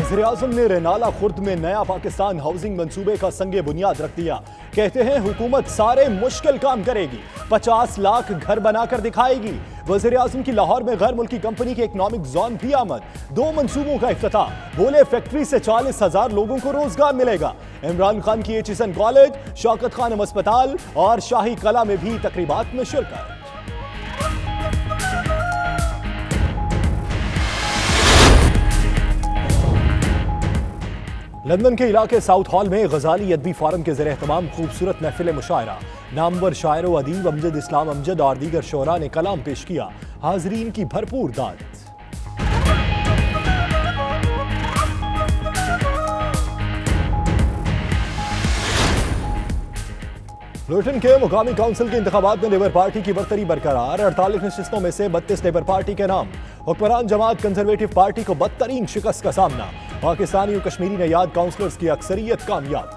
वज़ीर-ए-आज़म ने रेनाला खुर्द में नया पाकिस्तान हाउसिंग मंसूबे का संगे बुनियाद रख दिया। कहते हैं हुकूमत सारे मुश्किल काम करेगी, 50 लाख घर बनाकर दिखाएगी। वज़ीर-ए-आज़म की लाहौर में गैर मुल्की कंपनी के इकनॉमिक जोन भी आमद, 2 मंसूबों का इफ्तिताह। बोले फैक्ट्री से 40,000 लोगों को रोजगार मिलेगा। इमरान खान की एचएसएन कॉलेज, शौकत खानम अस्पताल और शाही कला में भी तकरीबात में शिरकत। लंदन के इलाके साउथ हॉल में गजाली अदबी फोरम के ज़रिए तमाम खूबसूरत महफिल मुशायरा, नामवर शायर व अदीब अमजद इस्लाम अमजद और दीगर शोरा ने कलाम पेश किया। हाजरीन की भरपूर दाद। लुटन के मुकामी काउंसिल के इंतखाबात में लेबर पार्टी की बरतरी बरकरार, 48 नशिस्तों में से 32 लेबर पार्टी के नाम। हुक्मरान जमात कंजर्वेटिव पार्टी को बदतरीन शिकस्त का सामना। पाकिस्तानी और कश्मीरी नयाद काउंसलर्स की अक्सरियत कामयाब।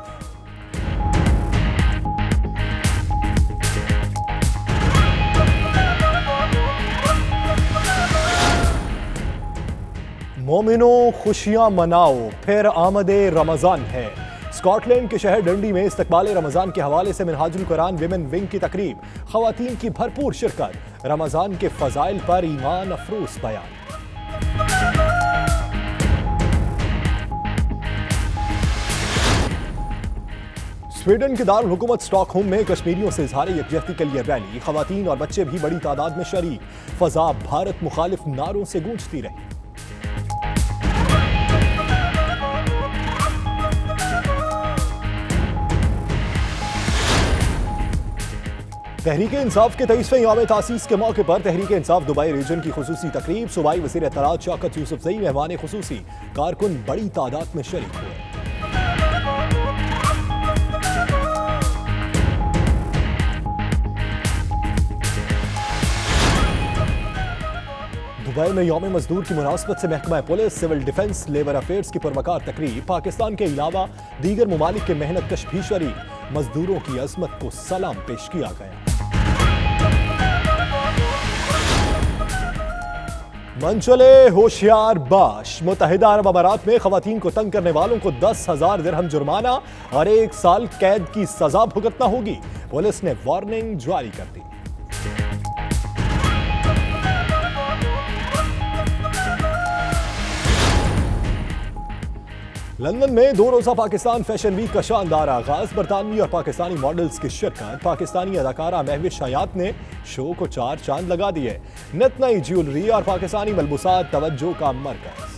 मोमिनों खुशियां मनाओ, फिर आमदे रमजान है। स्कॉटलैंड के शहर डंडी में इस्तकबाल रमजान के हवाले से मिनहाजुल कुरान विमेन विंग की तकरीब, खवातीन की भरपूर शिरकत। रमजान के फजाइल पर ईमान अफरोज बयान। स्वीडन के दारुल हुकूमत स्टॉकहोम में कश्मीरियों से इजहार यकजहती के लिए रैली, खवातीन और बच्चे भी बड़ी तादाद में शरीक। फजा भारत मुखालिफ नारों से गूंजती रही। तहरीक इंसाफ के 23वें यौम तासीस के मौके पर तहरीक इंसाफ दुबई रीजन की खुसूसी तकरीब, सूबाई वज़ीर इत्तलात शौकत यूसुफजई मेहमान खुसूसी, कारकुन बड़ी तादाद में शरीक हुए। दुबई में यौम मजदूर की मुनासबत से महकमा police, civil defence, labour affairs की पुरवकार तकरीब, पाकिस्तान के अलावा दीगर ममालिक के मेहनत कश भी शरीक। मजदूरों की अजमत को सलाम पेश किया गया। मंचले होशियार बाश, मुत्तहिदा अरब अमारात में खवातीन को तंग करने वालों को 10,000 दिरहम जुर्माना और 1 साल कैद की सजा भुगतना होगी। पुलिस ने वार्निंग जारी कर दी। लंदन में 2 रोजा पाकिस्तान फैशन वीक का शानदार आगाज, बरतानवी और पाकिस्तानी मॉडल्स की शिरकत। पाकिस्तानी अदाकारा महविश हयात ने शो को 4 चांद लगा दिए। नित नई ज्वेलरी और पाकिस्तानी मलबूसात तवज्जो का मरकज।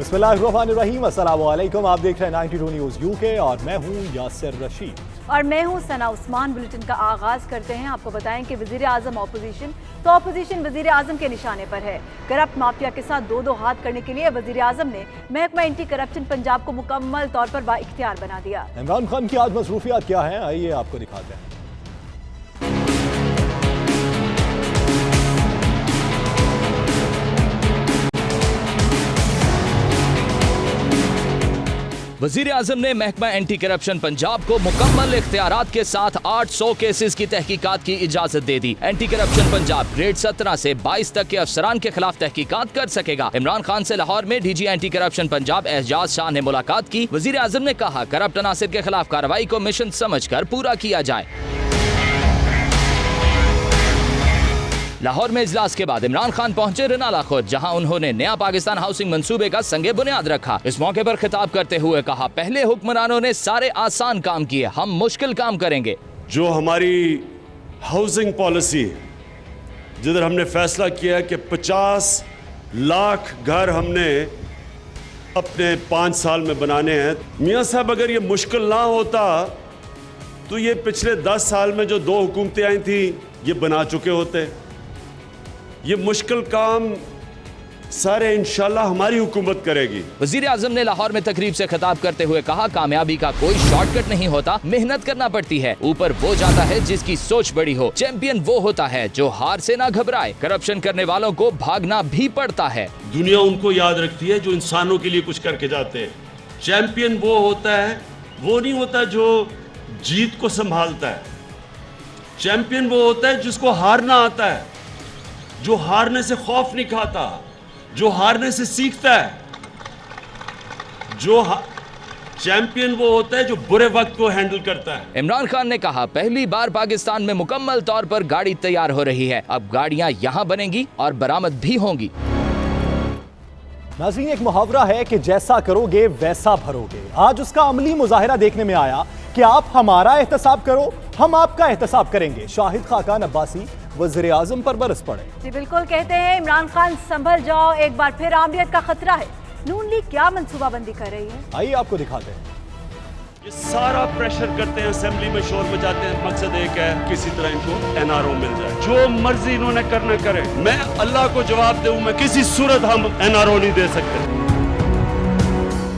बिस्मिल्लाहिर्रहमानिर्रहीम, अस्सलाम वालेकुम। आप देख रहे हैं 92 न्यूज़ यूके और मैं हूं यासिर रशीद और मैं हूं सना उस्मान। बुलेटिन का आगाज करते हैं। आपको बताएं कि वजीर आजम ऑपोजिशन वजीर आजम के निशाने पर है। करप्ट माफिया के साथ दो हाथ करने के लिए वजीर आजम ने महकमा एंटी करप्शन पंजाब को मुकम्मल तौर पर बाइख्तियार बना दिया। इमरान खान की आज मसरूफियात क्या हैं, आइए आपको दिखाते हैं। वजीर आजम ने महकमा एंटी करप्शन पंजाब को मुकम्मल इख्तियारात के साथ 800 केसेस की तहकीकात की इजाजत दे दी। एंटी करप्शन पंजाब ग्रेड 17 से 22 तक के अफसरान के खिलाफ तहकीकात कर सकेगा। इमरान खान से लाहौर में DG anti corruption Punjab Ejaz Shah ने मुलाकात की। वजीर आजम ने कहा, करप्ट अनासिर के खिलाफ कार्रवाई को मिशन समझकर पूरा किया जाए। लाहौर में इजलास के बाद इमरान खान पहुंचे रेनाला खुर्द, जहां उन्होंने नया पाकिस्तान हाउसिंग मंसूबे का संगे बुनियाद रखा। इस मौके पर खिताब करते हुए कहा, पहले हुक्मरानों ने सारे आसान काम किए, हम मुश्किल काम करेंगे। जो हमारी हाउसिंग पॉलिसी, जिधर हमने फैसला किया कि 50 लाख घर हमने अपने 5 साल में बनाने हैं। मियाँ साहब, अगर ये मुश्किल ना होता तो ये पिछले 10 साल में जो 2 हुकूमतें आई थी ये बना चुके होते। ये मुश्किल काम सारे इंशाल्लाह हमारी हुकूमत करेगी। वजीर आजम ने लाहौर में तकरीब से खिताब करते हुए कहा, कामयाबी का कोई शॉर्टकट नहीं होता, मेहनत करना पड़ती है। ऊपर वो जाता है जिसकी सोच बड़ी हो। चैंपियन वो होता है जो हार से ना घबराए। करप्शन करने वालों को भागना भी पड़ता है। दुनिया उनको याद रखती है जो इंसानों के लिए कुछ करके जाते हैं। चैंपियन वो होता है, वो नहीं होता जो जीत को संभालता है। चैंपियन वो होता है जिसको हारना आता है, जो हारने से खौफ नहीं खाता, जो हारने से सीखता है। चैंपियन वो होता है जो बुरे वक्त को हैंडल करता है। इमरान खान ने कहा, पहली बार पाकिस्तान में मुकम्मल तौर पर गाड़ी तैयार हो रही है। अब गाड़ियां यहां बनेंगी और बरामद भी होंगी। नाज़रीन, एक मुहावरा है कि जैसा करोगे वैसा भरोगे। आज उसका अमली मुजाहिरा देखने में आया कि आप हमारा एहतसाब करो, हम आपका एहतसाब करेंगे। शाहिद खाकान अब्बासी वज़ीर आज़म पर बरस पड़े। जी बिल्कुल, कहते हैं इमरान खान संभल जाओ, एक बार फिर आमरीत का खतरा है। नून लीग क्या मंसूबाबंदी कर रही है, आइए आपको दिखाते हैं। ये सारा प्रेशर करते हैं, असेंबली में शोर मचाते हैं। मकसद एक है किसी तरह इनको NRO मिल जाए। जो मर्जी इन्होंने करना करे। मैं अल्लाह को जवाब दूं, मैं किसी सूरत हम NRO नहीं दे सकते।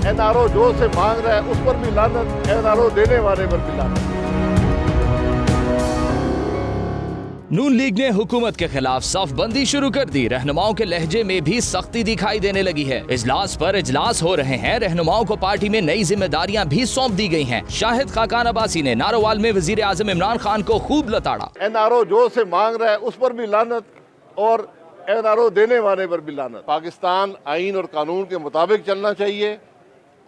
NRO जो से मांग रहा है उस पर भी लानत, NRO देने वाले पर भी लानत। नून लीग ने हुकूमत के खिलाफ सफबंदी शुरू कर दी। रहनुमाओं के लहजे में भी सख्ती दिखाई देने लगी है। इजलास पर इजलास हो रहे हैं। रहनुमाओं को पार्टी में नई जिम्मेदारियां भी सौंप दी गई हैं। शाहिद खाकान अब्बासी ने नारोवाल में वजीर आजम इमरान खान को खूब लताड़ा। NRO जो से मांग रहा है उस पर भी लानत और NRO देने वाले पर भी लानत। पाकिस्तान आइन और कानून के मुताबिक चलना चाहिए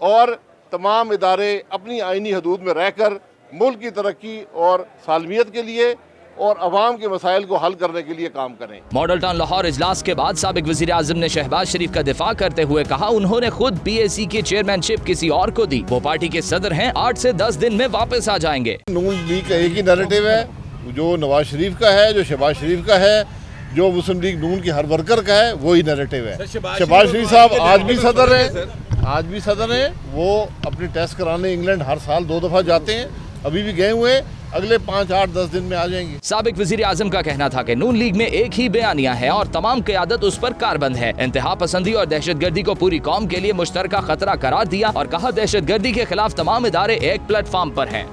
और तमाम इदारे अपनी आइनी हदूद में रहकर मुल्क की तरक्की और सालमियत के लिए और अवाम के मसाइल को हल करने के लिए काम करें। मॉडल टाउन लाहौर इजलास के बाद साबिक वजीर आजम ने शहबाज शरीफ का दिफा करते हुए कहा, उन्होंने खुद PAC की चेयरमैनशिप किसी और को दी। वो पार्टी के सदर हैं, 8 से 10 दिन में वापस आ जाएंगे। नून लीग का एक ही नैरेटिव है, जो नवाज शरीफ का है, जो शहबाज शरीफ का है, जो मुस्लिम लीग नून की हर वर्कर का है, वही नैरेटिव है। शहबाज शरीफ साहब आज भी सदर है। वो अपनी टेस्ट कराने इंग्लैंड हर साल 2 दफा जाते हैं, अभी भी गए हुए, अगले 5, 8, 10 दिन में आ जाएंगे। साबिक वजीर आजम का कहना था कि नून लीग में एक ही बयानिया है और तमाम क़यादत उस पर कारबंद है। इंतहा पसंदी और दहशतगर्दी को पूरी कौम के लिए मुश्तरका खतरा करार दिया और कहा, दहशतगर्दी के खिलाफ तमाम इदारे एक प्लेटफॉर्म पर हैं।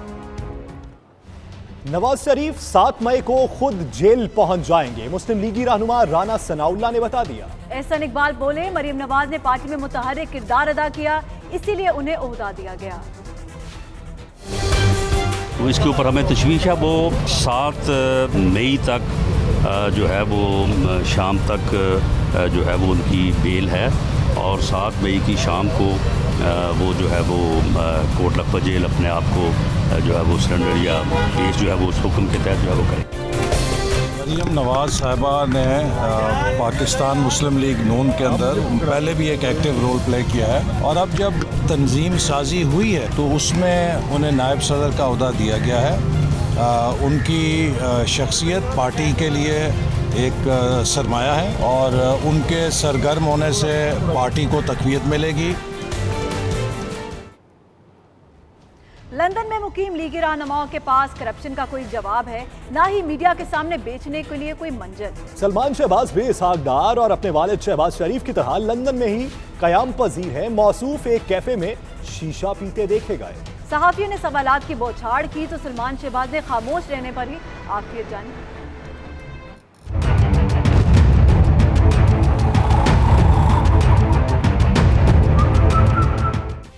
नवाज शरीफ 7 मई को खुद जेल पहुंच जाएंगे। मुस्लिम लीगी रहनुमा राना सनाउल्लाह ने बता दिया। एहसन इकबाल बोले, मरियम नवाज ने पार्टी में मुतहर्रिक किरदार अदा किया, इसीलिए उन्हें ओहदा दिया गया। तो इसके ऊपर हमें तशवीश है। वो 7 मई तक जो है वो शाम तक जो है वो उनकी बेल है और 7 मई की शाम को वो जो है वो कोट लखपत जेल अपने आप को जो है वो सरेंडर या पेश जो है वो उस हुक्म के तहत जो है वो करें। मरियम नवाज साहिबा ने पाकिस्तान मुस्लिम लीग नून के अंदर पहले भी एक एक्टिव रोल प्ले किया है और अब जब तंजीम साजी हुई है तो उसमें उन्हें नायब सदर का ओहदा दिया गया है। उनकी शख्सियत पार्टी के लिए एक सरमाया है और उनके सरगर्म होने से पार्टी को तक़वियत मिलेगी। लंदन में मुकीम लीगी रहनुमाओं के पास करप्शन का कोई जवाब है, ना ही मीडिया के सामने बेचने के लिए कोई मंजर। सलमान शहबाज बेइसाकदार और अपने वालिद शहबाज शरीफ की तरह लंदन में ही कयाम पजीर है। मौसूफ एक कैफे में शीशा पीते देखे गए। सहाफियों ने सवालात की बौछार की तो सलमान शहबाज ने खामोश रहने पर ही आफियत जानी।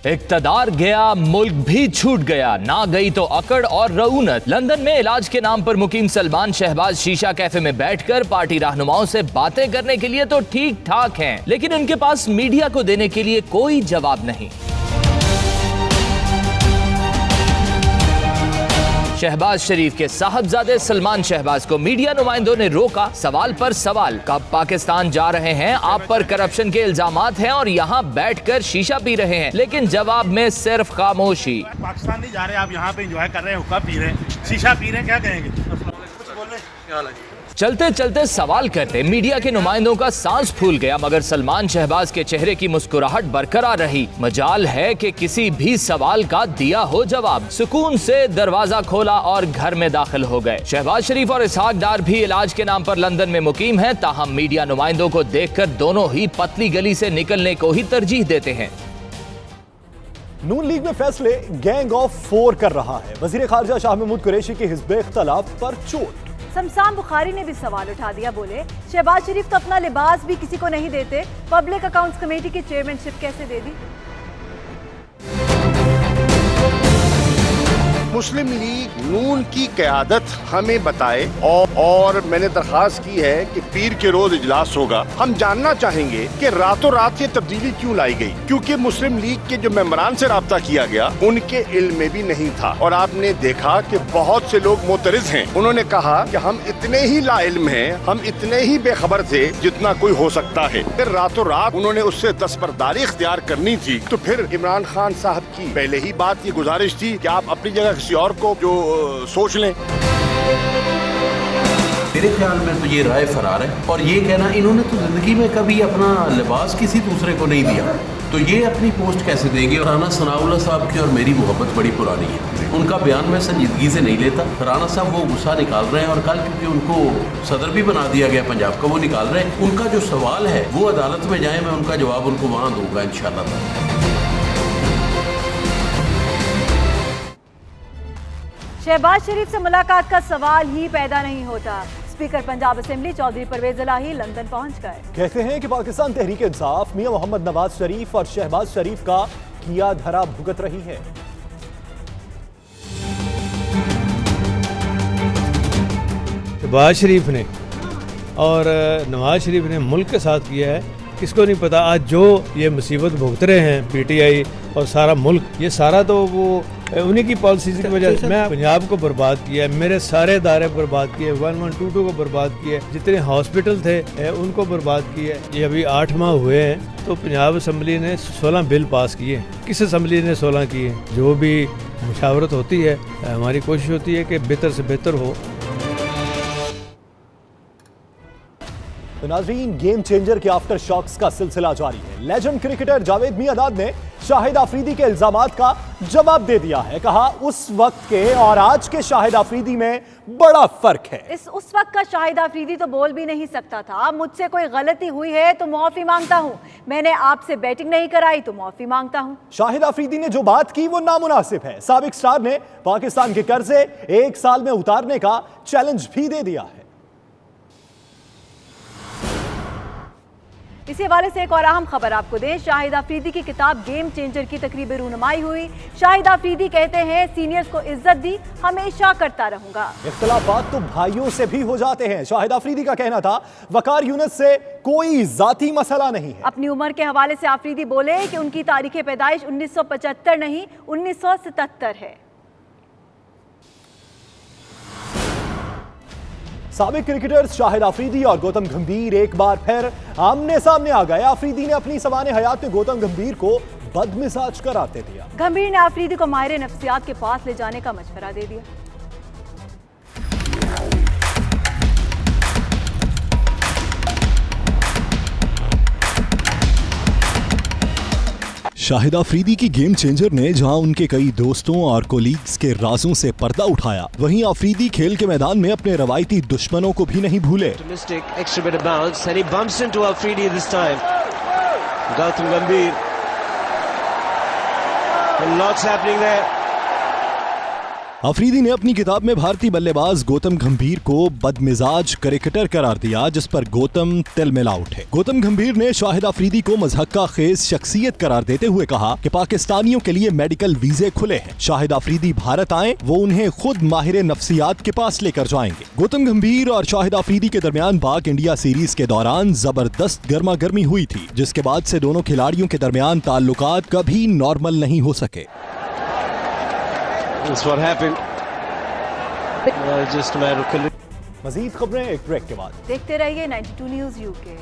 इक़्तिदार गया, मुल्क भी छूट गया, ना गई तो अकड़ और रऊनत। लंदन में इलाज के नाम पर मुकीम सलमान शहबाज शीशा कैफे में बैठकर पार्टी रहनुमाओं से बातें करने के लिए तो ठीक ठाक हैं, लेकिन इनके पास मीडिया को देने के लिए कोई जवाब नहीं। शहबाज शरीफ के साहबजादे सलमान शहबाज को मीडिया नुमाइंदों ने रोका। सवाल पर सवाल, कब पाकिस्तान जा रहे हैं, आप पर करप्शन के इल्जामात हैं और यहाँ बैठकर शीशा पी रहे हैं, लेकिन जवाब में सिर्फ खामोशी। पाकिस्तान नहीं जा रहे, आप यहाँ पे एंजॉय कर रहे हैं, हुक्का पी रहे हैं, शीशा पी रहे हैं, क्या कहेंगे? कुछ बोल रहे हैं? क्या हाल है? चलते चलते सवाल करते मीडिया के नुमाइंदों का सांस फूल गया, मगर सलमान शहबाज के चेहरे की मुस्कुराहट बरकरार रही। मजाल है कि किसी भी सवाल का दिया हो जवाब। सुकून से दरवाजा खोला और घर में दाखिल हो गए। शहबाज शरीफ और इसहाक डार भी इलाज के नाम पर लंदन में मुकीम हैं, ताहम मीडिया नुमाइंदों को देखकर दोनों ही पतली गली से निकलने को ही तरजीह देते हैं। नून लीग में फैसले गैंग ऑफ 4 कर रहा है। वजीर खारजा शाह महमूद कुरैशी के हिज़्ब इख्तिलाफ पर चोट। शमशान बुखारी ने भी सवाल उठा दिया, बोले शहबाज शरीफ तो अपना लिबास भी किसी को नहीं देते, पब्लिक अकाउंट्स कमेटी की चेयरमैनशिप कैसे दे दी। मुस्लिम लीग नून की क़यादत हमें बताए और मैंने दरखास्त की है कि पीर के रोज इजलास होगा। हम जानना चाहेंगे कि रातों रात ये तब्दीली क्यों लाई गई, क्योंकि मुस्लिम लीग के जो मेंबरान से राब्ता किया गया उनके इल्म में भी नहीं था। और आपने देखा कि बहुत से लोग मोतरिज हैं। उन्होंने कहा कि हम इतने ही लाइल्म हैं, हम इतने ही बेखबर थे जितना कोई हो सकता है। फिर रातों रात उन्होंने उससे दस्तबरदारी इख्तियार करनी थी। तो फिर इमरान खान साहब की पहले ही बात ये गुजारिश थी कि आप अपनी जगह किसी और को जो सोच लें। मेरे ख्याल में तो ये राय फरार है। और ये कहना, इन्होंने तो जिंदगी में कभी अपना लिबास किसी दूसरे को नहीं दिया, तो ये अपनी पोस्ट कैसे देंगे। राना सनाउल्लाह साहब की और मेरी मोहब्बत बड़ी पुरानी है, उनका बयान मैं संजीदगी से नहीं लेता। राना साहब वो गुस्सा निकाल रहे हैं और कल क्योंकि उनको सदर भी बना दिया गया पंजाब का, वो निकाल रहे हैं। उनका जो सवाल है वो अदालत में जाए, मैं उनका जवाब उनको वहाँ दूंगा इंशाअल्लाह। शहबाज शरीफ से मुलाकात का सवाल ही पैदा नहीं होता। स्पीकर पंजाब असेंबली चौधरी परवेज इलाही लंदन पहुंच गए। कहते हैं कि पाकिस्तान तहरीक इंसाफ मियां मोहम्मद नवाज शरीफ और शहबाज शरीफ का किया धरा भुगत रही है। शहबाज शरीफ ने और नवाज शरीफ ने मुल्क के साथ किया है, किसको नहीं पता। आज जो ये मुसीबत भुगत रहे हैं पीटीआई और सारा मुल्क, ये सारा तो वो उन्हीं की पॉलिसीज की वजह से। मैं पंजाब को बर्बाद किया, मेरे सारे इदारे बर्बाद किए, 1122 को बर्बाद किया, जितने हॉस्पिटल थे उनको बर्बाद किया। ये अभी 8 माह हुए हैं तो पंजाब असम्बली ने 16 बिल पास किए। किस असम्बली ने 16 किए? जो भी मुशावरत होती है, हमारी कोशिश होती है कि बेहतर से बेहतर हो। तो नाज़रीन, गेम चेंजर के आफ्टर शॉक्स का सिलसिला जारी है। लेजेंड क्रिकेटर जावेद मियांदाद ने शाहिद आफरीदी के इल्जामात का जवाब दे दिया है। कहा उस वक्त के और आज के शाहिद आफरीदी में बड़ा फर्क है। उस वक्त का शाहिद आफरीदी तो बोल भी नहीं सकता था। मुझसे कोई गलती हुई है तो माफी मांगता हूँ, मैंने आपसे बैटिंग नहीं कराई तो माफी मांगता हूँ। शाहिद आफरीदी ने जो बात की वो नामुनासिब है। साबिक स्टार ने पाकिस्तान के कर्जे 1 साल में उतारने का चैलेंज भी दे दिया है। इसी हवाले से एक और अहम खबर आपको दें। शाहिद आफरीदी की किताब गेम चेंजर की तकरीबी रूनुमाई हुई। शाहिद आफरीदी कहते हैं सीनियर्स को इज्जत दी, हमेशा करता रहूंगा। इख्तिलाफात तो भाइयों से भी हो जाते हैं। शाहिद आफरीदी का कहना था वकार यूनुस से कोई जाती मसला नहीं है। अपनी उम्र के हवाले से आफरीदी बोले कि उनकी तारीख पैदाइश 1975 नहीं 1977 है। साबिक क्रिकेटर्स शाहिद आफरीदी और गौतम गंभीर एक बार फिर आमने सामने आ गए। आफरीदी ने अपनी सवाने हयात में गौतम गंभीर को बदमिजाज करार दे दिया। गंभीर ने आफरीदी को माहिर नफ्सियात के पास ले जाने का मशवरा दे दिया। शाहिद आफरीदी की गेम चेंजर ने जहां उनके कई दोस्तों और कोलीग्स के राजों से पर्दा उठाया, वहीं आफरीदी खेल के मैदान में अपने रवायती दुश्मनों को भी नहीं भूले। गौतम गंभीर, आफरीदी ने अपनी किताब में भारतीय बल्लेबाज गौतम गंभीर को बदमिजाज क्रिकेटर करार दिया, जिस पर गौतम तिलमिला उठे। गौतम गंभीर ने शाहिद आफरीदी को मज़हक़ा खेज शख्सियत करार देते हुए कहा कि पाकिस्तानियों के लिए मेडिकल वीजे खुले हैं। शाहिद आफरीदी भारत आए, वो उन्हें खुद माहिर नफ्सियात के पास लेकर जाएंगे। गौतम गंभीर और शाहिद आफरीदी के दरमियान पाक इंडिया सीरीज के दौरान जबरदस्त गर्मा गर्मी हुई थी, जिसके बाद से दोनों खिलाड़ियों के दरमियान ताल्लुकात कभी नॉर्मल नहीं हो सके। मजीद खबरें एक ब्रेक के बाद। देखते रहिए 92 न्यूज़ यूके।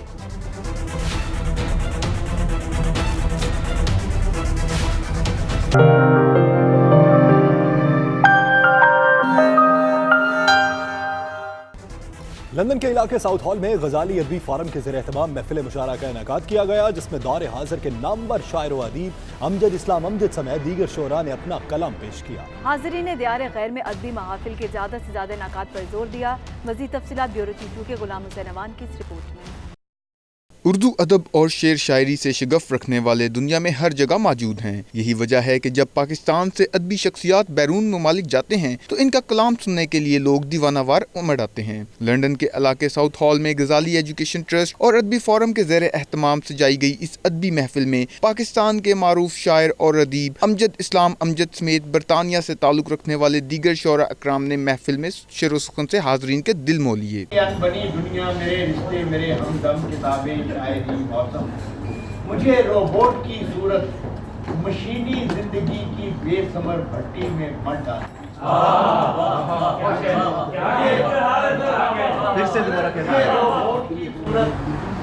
लंदन लंदन के इलाके साउथ हॉल में गजाली अदबी फोरम के ज़रिए एहतमाम महफिल मुशारा का इनेकाद किया गया, जिसमें दौर हाजिर के नामवर शायर व अदीब अमजद इस्लाम अमजद समेत दीगर शोरा ने अपना कलाम पेश किया। हाज़रीन ने दियार गैर में अदबी महाफिल के ज़्यादा से ज़्यादा इनेकाद पर जोर दिया। मज़ीद तफसीलात ब्यूरो चीफ के गुलाम हुसैन अवान की इस रिपोर्ट में। उर्दू अदब और शेर शायरी से शगफ रखने वाले दुनिया में हर जगह मौजूद हैं। यही वजह है कि जब पाकिस्तान से अदबी शख्सियात बैरून ममालिक जाते हैं तो इनका कलाम सुनने के लिए लोग दीवानावार उमड़ आते हैं। लंदन के इलाके साउथ हॉल में गजाली एजुकेशन ट्रस्ट और अदबी फोरम के ज़रिए एहतमाम सजाई गई इस अदबी महफिल में पाकिस्तान के मारूफ शायर और अदीब अमजद इस्लाम अमजद समेत बरतानिया से ताल्लुक़ रखने वाले दीगर शोरा अकराम ने महफिल में शेर व सुखन से हाज़रीन के दिल मोह लिए। मुझे रोबोट की सूरत मशीनी जिंदगी की बेसमर भट्टी में मत डाल। फिर से दोबारा रोबोट की सूरत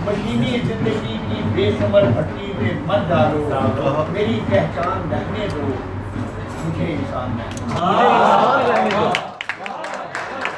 मशीनी जिंदगी की बेसमर भट्टी में मत डालो, मेरी पहचान रहने दो, मुझे इंसान रहने दो।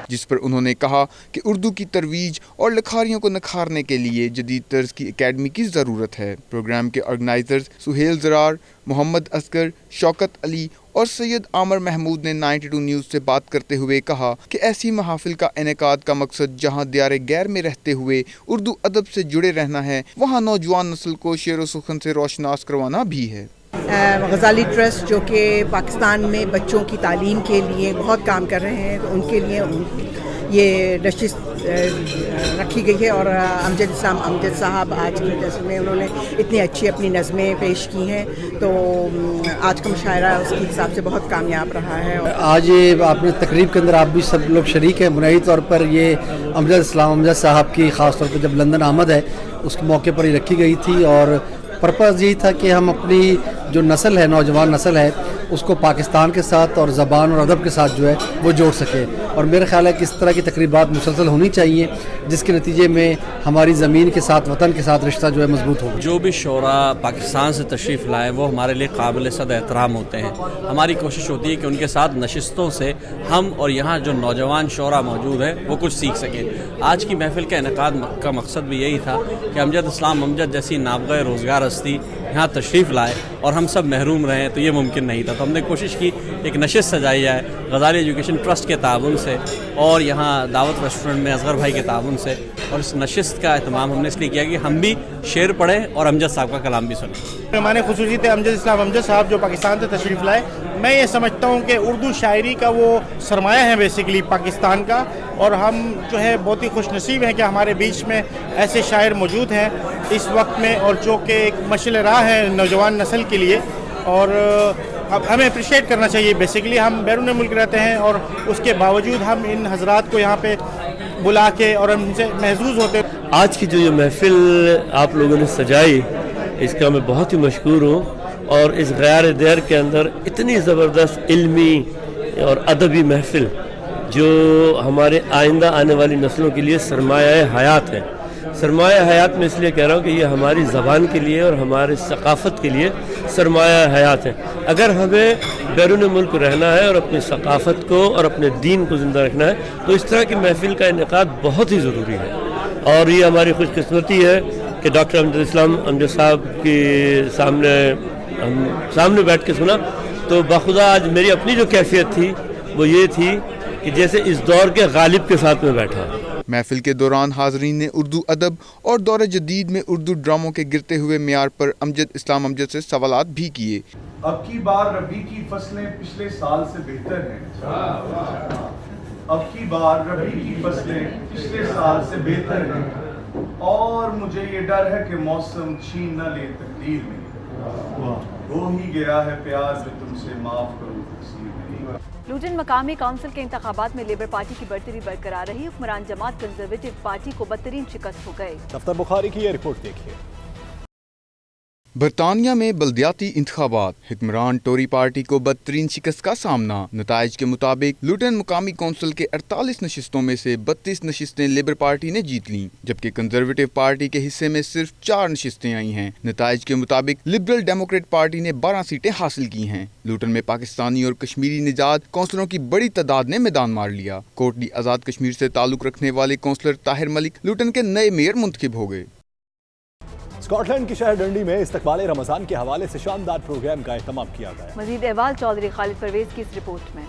जिस पर उन्होंने कहा कि उर्दू की तरवीज और लिखारियों को निखारने के लिए जदीद तर्ज की एकेडमी की ज़रूरत है। प्रोग्राम के ऑर्गेनाइजर्स सुहेल ज़रार, मोहम्मद असगर, शौकत अली और सैयद आमर महमूद ने 92 न्यूज़ से बात करते हुए कहा कि ऐसी महाफिल का इनेकाद का मकसद जहां दियारे गैर में रहते हुए उर्दू अदब से जुड़े रहना है, वहां नौजवान नस्ल को शेर व सुखन से रोशनास करवाना भी है। गजाली ट्रस्ट जो कि पाकिस्तान में बच्चों की तालीम के लिए बहुत काम कर रहे हैं, तो उनके लिए ये नशिस्त रखी गई है और अमजद इस्लाम अमजद साहब आज की नस्ल में उन्होंने इतनी अच्छी अपनी नज़में पेश की हैं, तो आज का मुशायरा उसके हिसाब से बहुत कामयाब रहा है। आज ये आपने तकरीब के अंदर आप भी सब लोग शरीक हैं। बुनियादी तौर पर ये अमजद इस्लाम अमजद साहब की ख़ास तौर पर जब लंदन आमद है उस मौके पर ही रखी गई थी और पर्पज़ यही था कि हम अपनी जो नस्ल है, नौजवान नस्ल है, उसको पाकिस्तान के साथ और ज़बान और अदब के साथ जो है वो जोड़ सके। और मेरा ख्याल है कि इस तरह की तकरीबात मुसलसल होनी चाहिए जिसके नतीजे में हमारी ज़मीन के साथ, वतन के साथ रिश्ता जो है मजबूत होगा। जो भी शोरा पाकिस्तान से तशरीफ़ लाए वो हमारे लिए काबिल सद एहतराम होते हैं। हमारी कोशिश होती है कि उनके साथ नशिस्तों से हम और यहाँ जो नौजवान शोरा मौजूद है वो कुछ सीख सकें। आज की महफिल का इनेकाद का मकसद भी यही था कि अमजद इस्लाम अमजद जैसी नाबग़ रोज़गार हस्ती यहाँ तशरीफ़ लाए और हम सब महरूम रहें, तो ये मुमकिन नहीं था। तो हमने कोशिश की एक नशिस्त सजाई जाए गजाली एजुकेशन ट्रस्ट के ताउन से और यहाँ दावत रेस्टोरेंट में असगर भाई के ताउन से, और इस नशिस्त का एहतमाम हमने इसलिए किया कि हम भी शेर पढ़ें और अमजद साहब का कलाम भी सुनें। हमारे खुसूसी थे अमजद इस्लाम अमजद साहब जो पाकिस्तान से तशरीफ़ लाए। मैं ये समझता हूँ कि उर्दू शायरी का वो सरमाया है बेसिकली पाकिस्तान का, और हम जो है बहुत ही खुशनसीब हैं कि हमारे बीच में ऐसे शायर मौजूद हैं इस वक्त में, और जो कि एक मशल राह है नौजवान नस्ल के लिए। और अब हमें अप्रिशिएट करना चाहिए। बेसिकली हम बैरून मुल्क रहते हैं और उसके बावजूद हम इन हजरात को यहाँ पे बुला के और हमसे महसूस होते हैं। आज की जो ये महफिल आप लोगों ने सजाई इसका मैं बहुत ही मशकूर हूँ, और इस गैर देर के अंदर इतनी ज़बरदस्त इल्मी और अदबी महफिल जो हमारे आइंदा आने वाली नस्लों के लिए सरमाया हयात है। सरमाया हयात में इसलिए कह रहा हूँ कि ये हमारी ज़बान के लिए और हमारे सकाफ़त के लिए सरमाया हयात है। अगर हमें बैरून मुल्क रहना है और अपनी सकाफ़त को और अपने दीन को ज़िंदा रखना है तो इस तरह की महफिल का इनेकाद बहुत ही ज़रूरी है। और ये हमारी खुशकिस्मती है कि डॉक्टर अमजद इस्लाम अमजद साहब के सामने बैठ के सुना, तो बाखुदा आज मेरी अपनी जो कैफियत थी वो ये थी कि जैसे इस दौर के गालिब के साथ में बैठा। महफिल के दौरान हाज़रीन ने उर्दू अदब और दौर जदीद में उर्दू ड्रामों के गिरते हुए मियार पर अमजद इस्लाम अमजद से सवालात भी किए। अब की बार रबी की फसलें पिछले साल से बेहतर हैं। अब की बार रबी की फसलें पिछले साल से बेहतर हैं, और मुझे ये डर है कि मौसम छीन न ले तकदीर में। हो ही गया है प्यार जो तुमसे माफ करूं तकसीर नहीं। लूटन मकामी काउंसिल के इंतखाबात में लेबर पार्टी की बढ़तरी बरकरार रही। हुक्मरान जमात कंजर्वेटिव पार्टी को बदतरीन शिकस्त हो गए। दफ्तर बुखारी की ये रिपोर्ट देखिए। बरतानिया में बल्दियाती इंतखाबात, हुक्मरान टोरी पार्टी को बदतरीन शिकस्त का सामना। नताइज के मुताबिक लुटन मुकामी कौंसिल के 48 नशिस्तों में से 32 नशिस्तें लेबर पार्टी ने जीत लीं, जबकि कंजर्वेटिव पार्टी के हिस्से में सिर्फ 4 नशिस्तें आई हैं। नताइज के मुताबिक लिबरल डेमोक्रेट पार्टी ने 12 सीटें हासिल की हैं। लुटन में पाकिस्तानी और कश्मीरी निजात कौंसलरों की बड़ी तादाद ने मैदान मार लिया। कोटली आज़ाद कश्मीर से ताल्लुक रखने वाले कौंसलर ताहिर मलिक लुटन के नए मेयर मुंतखब हो गए। स्कॉटलैंड की शहर डंडी में इस्तकबाल रमजान के हवाले से शानदार प्रोग्राम का एहतमाम किया गया। मजीद अहवाल चौधरी खालिद परवेज की इस रिपोर्ट में।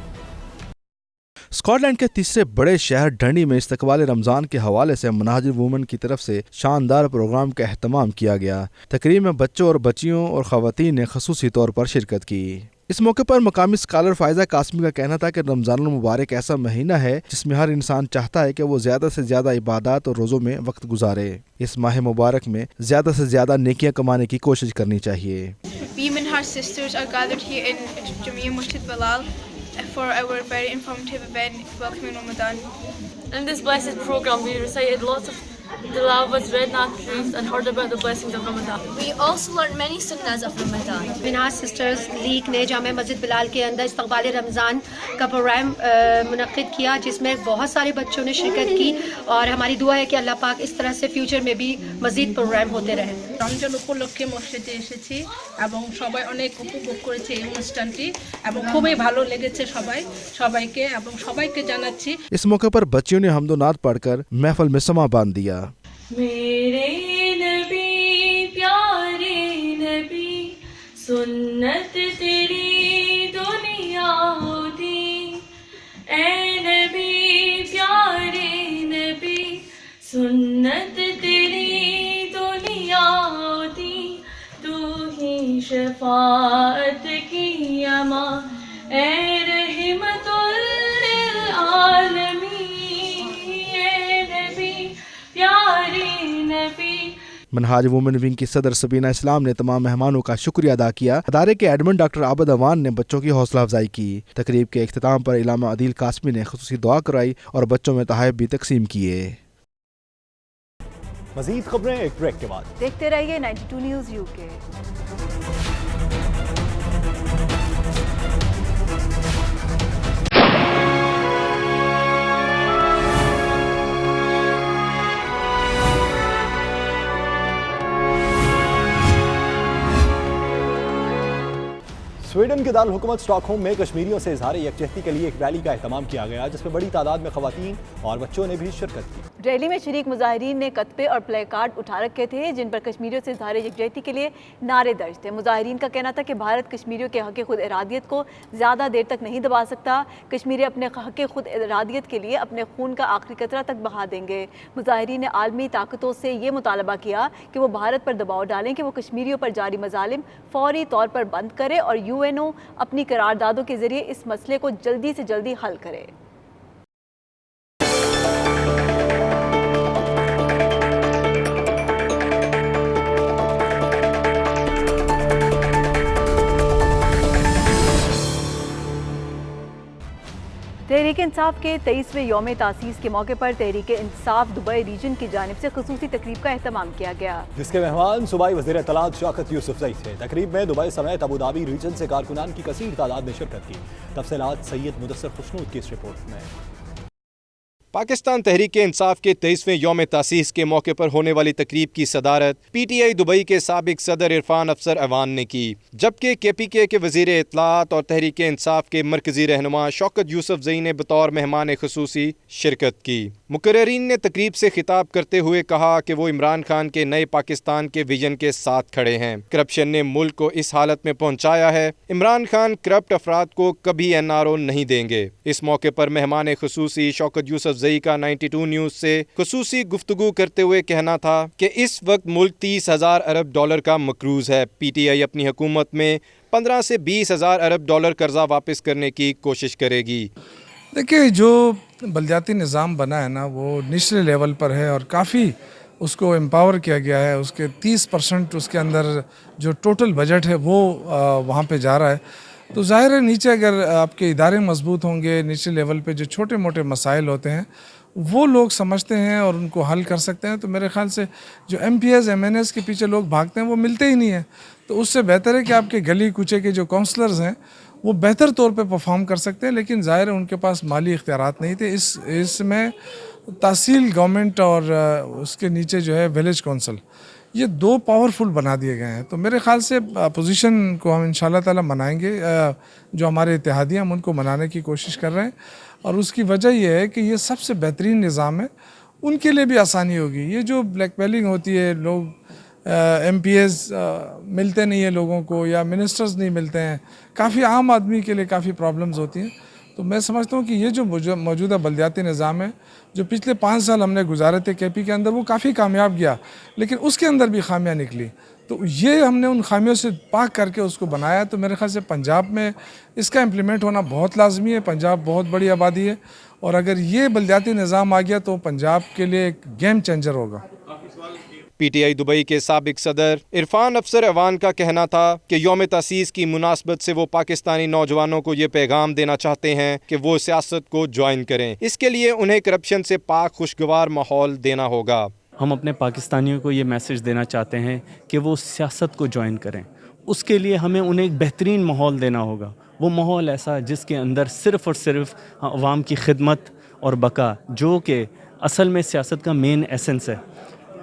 स्कॉटलैंड के तीसरे बड़े शहर डंडी में इस्तकबाल रमज़ान के हवाले से मुनाजिर वुमेन की तरफ से शानदार प्रोग्राम का एहतमाम किया गया। तकरीब में बच्चों और बच्चियों और ख़वातीन ने खसूसी तौर पर शिरकत की। इस मौके पर मकामी स्कॉलर फायजा कासमी का कहना था कि रमज़ानुल मुबारक ऐसा महीना है जिसमें हर इंसान चाहता है कि वो ज़्यादा से ज़्यादा इबादत और रोज़ों में वक्त गुजारे। इस माह मुबारक में ज़्यादा से ज़्यादा नेकियां कमाने की कोशिश करनी चाहिए। For our very informative event welcoming Ramadan. In this blessed program, we recited lots of tilawats, read Nafils, and heard about the blessings of Ramadan. We also learned many sunnahs of Ramadan. Minhaj sisters league ने जामे मस्जिद बिलाल के अंदर इस्तकबाल रमज़ान का programme मुनक्किद किया, जिसमें बहुत सारे बच्चों ने शिरकत की और हमारी दुआ है कि अल्लाह पाक इस तरह से फ्यूचर में भी मजीद प्रोग्राम होते रहें। রমজান উপলক্ষে মসজিদে এসেছি এবং সবাই অনেক উপভোগ করেছে এই অনুষ্ঠানটি এবং খুবই ভালো লেগেছে সবাইকে এবং সবাইকে জানাচ্ছি। इस मौके पर बच्चियों ने हम्दोनात पढ़कर महफिल में समा बांध दिया। मेरे नबी प्यारे नबी सुन्नत तेरी दुनिया दी, ए नबी प्यारे नबी सुन्नत तेरी दुनिया दी, तू ही शफाअत की अमा ए रहमतुल लिल आलमीन, ए नबी प्यारे नबी। मनहाज वुमेन विंग की सदर सबीना इस्लाम ने तमाम मेहमानों का शुक्रिया अदा किया। अदारे के एडमिन डॉक्टर आबद अवान ने बच्चों की हौसला अफजाई की। तकरीब के इख्तिताम पर इलामा अदील कासमी ने खुसूसी दुआ कराई और बच्चों में तोहफे भी तकसीम किए। मजीद खबरें एक ब्रेक के बाद। देखते रहिए 92 न्यूज़ यूके। स्वीडन के दारुल हुकूमत स्टॉकहोम में कश्मीरियों से इजहार यकजहती के लिए एक रैली का एहतमाम किया गया, जिसमें बड़ी तादाद में खवातीन और बच्चों ने भी शिरकत की। रैली में शरीक मुजाहिरीन ने कतबे और प्ले कार्ड उठा रखे थे, जिन पर कश्मीरियों से इजहार यकजहती के लिए नारे दर्ज थे। मुजाहिरीन का कहना था कि भारत कश्मीरियों के हक़ खुद इरादियत को ज़्यादा देर तक नहीं दबा सकता। कश्मीरी अपने हक़ खुद इरादियत के लिए अपने खून का आखिरी कतरा तक बहा देंगे। मुजाहिरीन ने आलमी ताकतों से ये मुतालबा किया कि वो भारत पर दबाव डालें कि वो कश्मीरियों पर जारी मजालिम फौरी तौर पर बंद करे और UNO अपनी करारदादों के जरिए इस मसले को जल्दी से जल्दी हल करे। तहरीक इंसाफ के 23वें यौम तासीस के मौके पर तहरीक इंसाफ दुबई रीजन की जानिब से खुसूसी तकरीब का एहतमाम किया गया, जिसके मेहमान सूबाई वज़ीर इत्तलात शौकत यूसुफजई थे। तकरीब में दुबई समेत अबू धाबी रीजन से कारकुनान की कसीर तादाद में शिरकत की। तफसीलात सैयद मुदस्सर खुशनूद की इस रिपोर्ट में। पाकिस्तान तहरीक इंसाफ के 23वें यौम तासीस के मौके पर होने वाली तकरीब की सदारत PTI दुबई के साबिक सदर इरफान अफसर अवान ने की, जबकि KPK के वज़ीर इत्तलात और तहरीक इंसाफ के मरकजी रहनुमा शौकत यूसुफजई ने बतौर मेहमान खुसूसी शिरकत की। मुकर्ररीन ने तकरीब से खिताब करते हुए कहा कि वो इमरान खान के नए पाकिस्तान के विजन के साथ खड़े हैं। करप्शन ने मुल्क को इस हालत में पहुँचाया है। इमरान खान करप्ट अफराद को कभी NRO नहीं देंगे। इस मौके पर मेहमान खुसूसी शौकत यूसुफजई का 92 न्यूज़ से खुसूसी गुफ्तगू करते हुए कहना था कि इस वक्त मुल्क 30,000 अरब डॉलर का मकरूज है। PTI अपनी हुकूमत में 15 से 20,000 अरब डॉलर कर्जा वापस करने की कोशिश करेगी। देखिए, जो बलदियाती निज़ाम बना है ना, वो निचले लेवल पर है और काफ़ी उसको एम्पावर किया गया है। उसके 30% उसके अंदर जो टोटल बजट है वो वहाँ पे जा रहा है। तो जाहिर है नीचे अगर आपके इदारे मजबूत होंगे, नीचे लेवल पे जो छोटे मोटे मसाइल होते हैं वो लोग समझते हैं और उनको हल कर सकते हैं। तो मेरे ख्याल से जो MPs MNs के पीछे लोग भागते हैं वो मिलते ही नहीं हैं। तो उससे बेहतर है कि आपके गली कूचे के जो काउंसलर्स हैं वो बेहतर तौर पे परफॉर्म कर सकते हैं, लेकिन ज़ाहिर है उनके पास माली इख्तियारात नहीं थे। इसमें तहसील गवर्नमेंट और उसके नीचे जो है विलेज काउंसिल, ये 2 पावरफुल बना दिए गए हैं। तो मेरे ख्याल से अपोजिशन को हम इंशाल्लाह ताला मनाएंगे, जो हमारे इत्तेहादी हम उनको मनाने की कोशिश कर रहे हैं। और उसकी वजह यह है कि ये सबसे बेहतरीन निज़ाम है, उनके लिए भी आसानी होगी। ये जो ब्लैकमेलिंग होती है, लोग MPs मिलते नहीं है लोगों को या मिनिस्टर्स नहीं मिलते हैं, काफ़ी आम आदमी के लिए काफ़ी प्रॉब्लम्स होती हैं। तो मैं समझता हूँ कि ये जो मौजूदा बलदियाती निज़ाम है, जो पिछले 5 साल हमने गुजारे थे KP के अंदर, वो काफ़ी कामयाब गया, लेकिन उसके अंदर भी खामियां निकली। तो ये हमने उन खामियों से पाक करके उसको बनाया। तो मेरे ख्याल से पंजाब में इसका इम्प्लीमेंट होना बहुत लाजमी है। पंजाब बहुत बड़ी आबादी है और अगर ये बलदियाती निज़ाम आ गया तो पंजाब के लिए एक गेम चेंजर होगा। PTI दुबई के साबिक सदर इरफान अफसर अवान का कहना था कि यौम तासीस की मुनासबत से वो पाकिस्तानी नौजवानों को ये पैगाम देना चाहते हैं कि वो सियासत को ज्वाइन करें। इसके लिए उन्हें करप्शन से पाक खुशगवार माहौल देना होगा। हम अपने पाकिस्तानियों को ये मैसेज देना चाहते हैं कि वो सियासत को ज्वाइन करें। उसके लिए हमें उन्हें एक बेहतरीन माहौल देना होगा, वो माहौल ऐसा जिसके अंदर सिर्फ़ और सिर्फ अवाम की खिदमत और बका, जो कि असल में सियासत का मेन एसेंस है।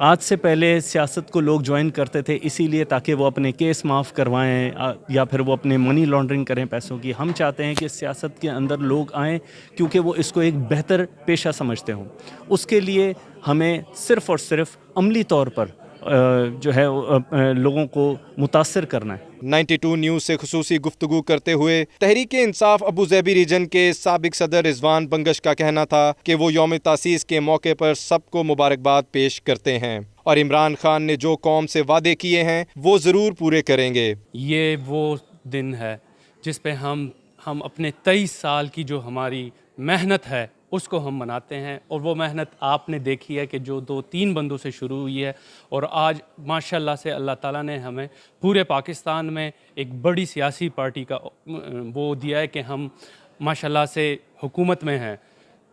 आज से पहले सियासत को लोग ज्वाइन करते थे इसीलिए ताकि वो अपने केस माफ़ करवाएं या फिर वो अपने मनी लॉन्ड्रिंग करें पैसों की। हम चाहते हैं कि सियासत के अंदर लोग आएँ क्योंकि वो इसको एक बेहतर पेशा समझते हों। उसके लिए हमें सिर्फ़ और सिर्फ अमली तौर पर जो है लोगों को मुतासर करना है। 92 न्यूज़ से खुसूसी गुफ्तगू करते हुए तहरीक इंसाफ अबू ज़ैबी रीजन के साबिक सदर रिजवान बंगश का कहना था कि वो यौम तासीस के मौके पर सबको मुबारकबाद पेश करते हैं और इमरान खान ने जो कौम से वादे किए हैं वो ज़रूर पूरे करेंगे। ये वो दिन है जिस पे हम अपने 23 साल की जो हमारी मेहनत है उसको हम मनाते हैं। और वो मेहनत आपने देखी है कि जो 2-3 बंदों से शुरू हुई है और आज माशाल्लाह से अल्लाह ताला ने हमें पूरे पाकिस्तान में एक बड़ी सियासी पार्टी का वो दिया है कि हम माशाल्लाह से हुकूमत में हैं।